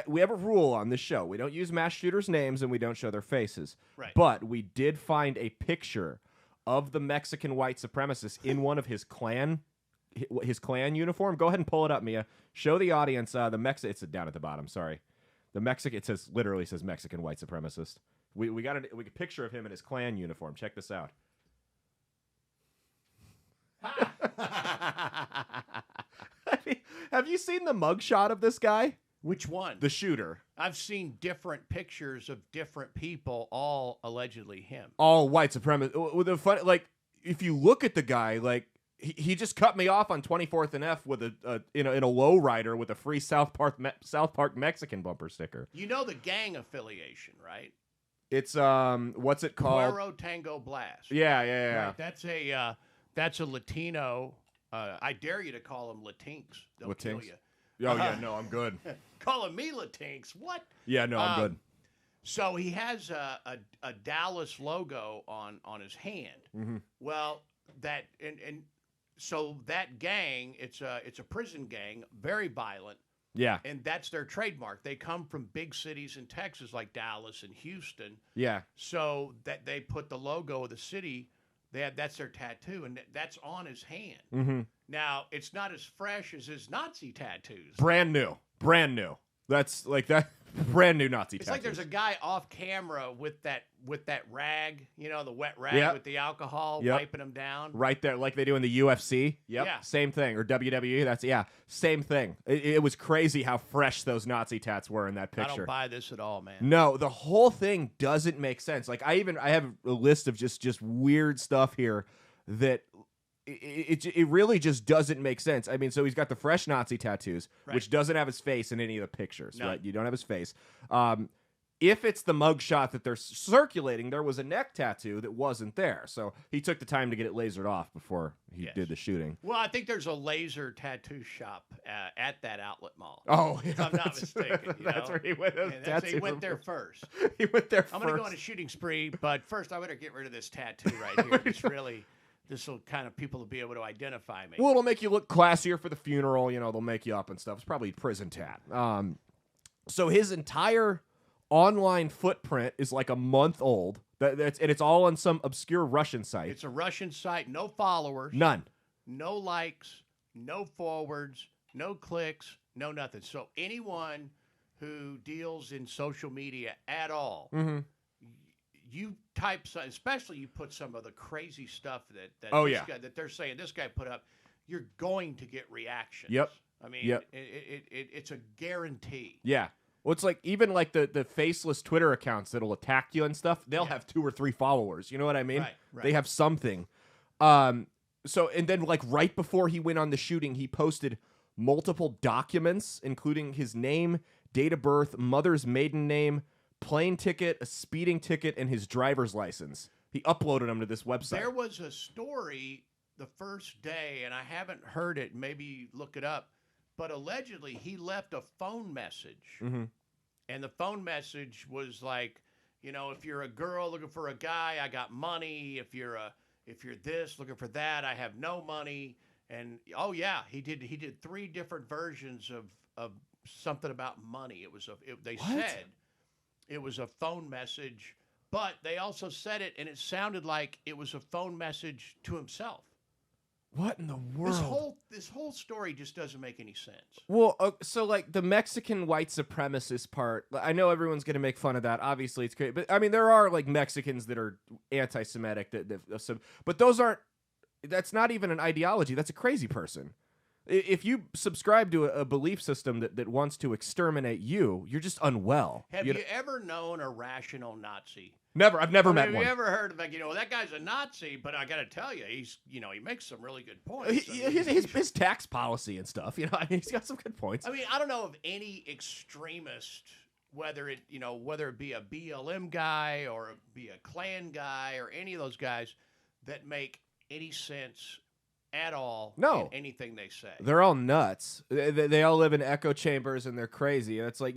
we have a rule on this show. We don't use mass shooters' names and we don't show their faces. Right. But we did find a picture of the Mexican white supremacist in one of his clan uniform. Go ahead and pull it up, Mia. Show the audience it's down at the bottom. Sorry, it literally says Mexican white supremacist. We got a picture of him in his clan uniform. Check this out. Have you seen the mugshot of this guy? Which one? The shooter. I've seen different pictures of different people, all allegedly him. All white supremacist. With a fun, like, if you look at the guy, like, he just cut me off on 24th and F with in a lowrider with a free South Park Mexican bumper sticker. You know the gang affiliation, right? It's what's it called? Cuero Tango Blast. Yeah. Right. That's a Latino. I dare you to call them Latinx. They'll kill you. Oh yeah, no, I'm good. Calling me Latinx? What? Yeah, no, I'm good. So he has a Dallas logo on his hand. Mm-hmm. Well, so that gang, it's a prison gang, very violent. Yeah. And that's their trademark. They come from big cities in Texas like Dallas and Houston. Yeah. So that they put the logo of the city, that's their tattoo, and that's on his hand. Mm-hmm. Now, it's not as fresh as his Nazi tattoos. Brand new. That's like that brand new Nazi It's tattoos. like there's a guy off camera with that rag, the wet rag with the alcohol, wiping them down. Right there, like they do in the UFC. Yep. Yeah. Same thing. Or WWE. Same thing. It was crazy how fresh those Nazi tats were in that picture. I don't buy this at all, man. No, the whole thing doesn't make sense. Like I have a list of just weird stuff here that it really just doesn't make sense. I mean, so he's got the fresh Nazi tattoos, which doesn't have his face in any of the pictures, right? You don't have his face. If it's the mugshot that they're circulating, there was a neck tattoo that wasn't there. So he took the time to get it lasered off before he did the shooting. Well, I think there's a laser tattoo shop at that outlet mall. Oh, yeah, if I'm not mistaken. That's where he went. He went there first. He went there first. I'm going to go on a shooting spree, but first I better get rid of this tattoo right here. This will kind of people will be able to identify me. Well, it'll make you look classier for the funeral. They'll make you up and stuff. It's probably prison tat. So his entire online footprint is like a month old. And it's all on some obscure Russian site. It's a Russian site. No followers. None. No likes. No forwards. No clicks. No nothing. So anyone who deals in social media at all, you type, especially you put some of the crazy stuff that they're saying this guy put up, you're going to get reactions. Yep. I mean, it's a guarantee. Yeah. Well, it's like even like the faceless Twitter accounts that'll attack you and stuff. They'll have 2 or 3 followers. You know what I mean? Right. They have something. So and then like right before he went on the shooting, he posted multiple documents, including his name, date of birth, mother's maiden name, plane ticket, a speeding ticket, and his driver's license. He uploaded them to this website. There was a story the first day, and I haven't heard it. Maybe look it up. But allegedly, he left a phone message. Mm-hmm. And the phone message was like, if you're a girl looking for a guy, I got money. If you're this looking for that, I have no money. And he did 3 different versions of something about money. They said it was a phone message, but they also said it, and it sounded like it was a phone message to himself. What in the world? This whole story just doesn't make any sense. Well, so like the Mexican white supremacist part, I know everyone's going to make fun of that. Obviously, it's great, but I mean there are like Mexicans that are anti-Semitic, but that's not even an ideology. That's a crazy person. If you subscribe to a belief system that wants to exterminate you, you're just unwell. Have you ever known a rational Nazi? Never. I've never met one. Have you ever heard of that guy's a Nazi, but I got to tell you, he makes some really good points. His tax policy and stuff, he's got some good points. I mean, I don't know of any extremist, whether it be a BLM guy or be a Klan guy or any of those guys that make any sense at all in anything they say. They're all nuts. They all live in echo chambers and they're crazy. And it's like,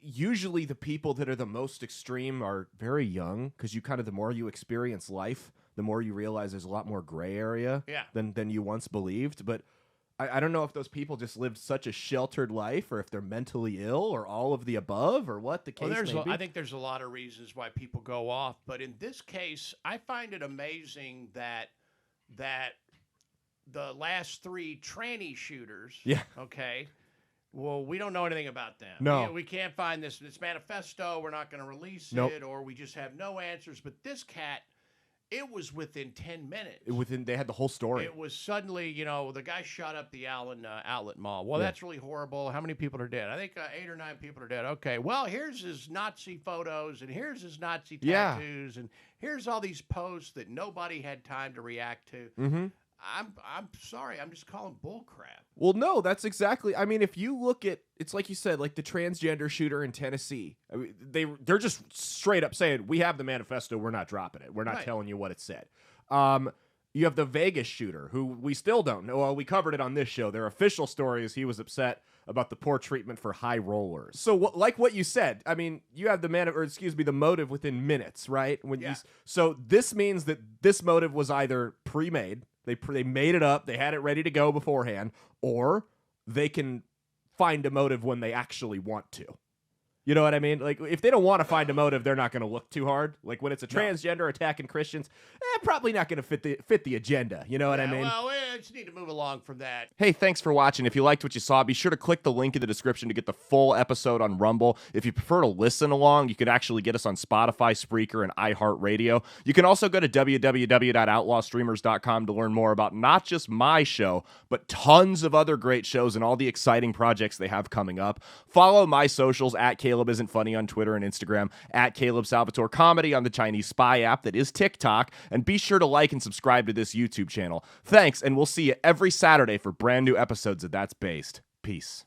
usually the people that are the most extreme are very young because the more you experience life, the more you realize there's a lot more gray area than you once believed. But I don't know if those people just lived such a sheltered life, or if they're mentally ill, or all of the above, or what the case may be. I think there's a lot of reasons why people go off, but in this case, I find it amazing that the last 3 tranny shooters. Yeah. Okay. Well, we don't know anything about them. No. We can't find this manifesto. We're not going to release Nope. it, or we just have no answers. But this cat, it was within 10 minutes. They had the whole story. It was suddenly, the guy shot up the Allen Outlet Mall. Well, that's really horrible. How many people are dead? I think 8 or 9 people are dead. Okay. Well, here's his Nazi photos, and here's his Nazi tattoos, and here's all these posts that nobody had time to react to. Mm-hmm. I'm sorry. I'm just calling bull crap. Well, no, that's exactly. I mean, if you look at, it's like you said, like the transgender shooter in Tennessee. I mean, they're just straight up saying, we have the manifesto, we're not dropping it. We're not telling you what it said. You have the Vegas shooter, who we still don't know. Well, we covered it on this show. Their official story is he was upset about the poor treatment for high rollers. So, like what you said, I mean, you have the motive within minutes, right? So this means that this motive was either pre-made. They made it up. They had it ready to go beforehand, or they can find a motive when they actually want to. You know what I mean? Like, if they don't want to find a motive, they're not going to look too hard. Like, when it's a transgender attacking Christians, probably not going to fit the agenda. You know what I mean? Well, we just need to move along from that. Hey, thanks for watching. If you liked what you saw, be sure to click the link in the description to get the full episode on Rumble. If you prefer to listen along, you could actually get us on Spotify, Spreaker, and iHeartRadio. You can also go to www.outlawstreamers.com to learn more about not just my show, but tons of other great shows and all the exciting projects they have coming up. Follow my socials at Caleb Isn't Funny on Twitter and Instagram, at Caleb Salvatore Comedy on the Chinese Spy app that is TikTok, and be sure to like and subscribe to this YouTube channel. Thanks, and we'll see you every Saturday for brand new episodes of That's Based. Peace.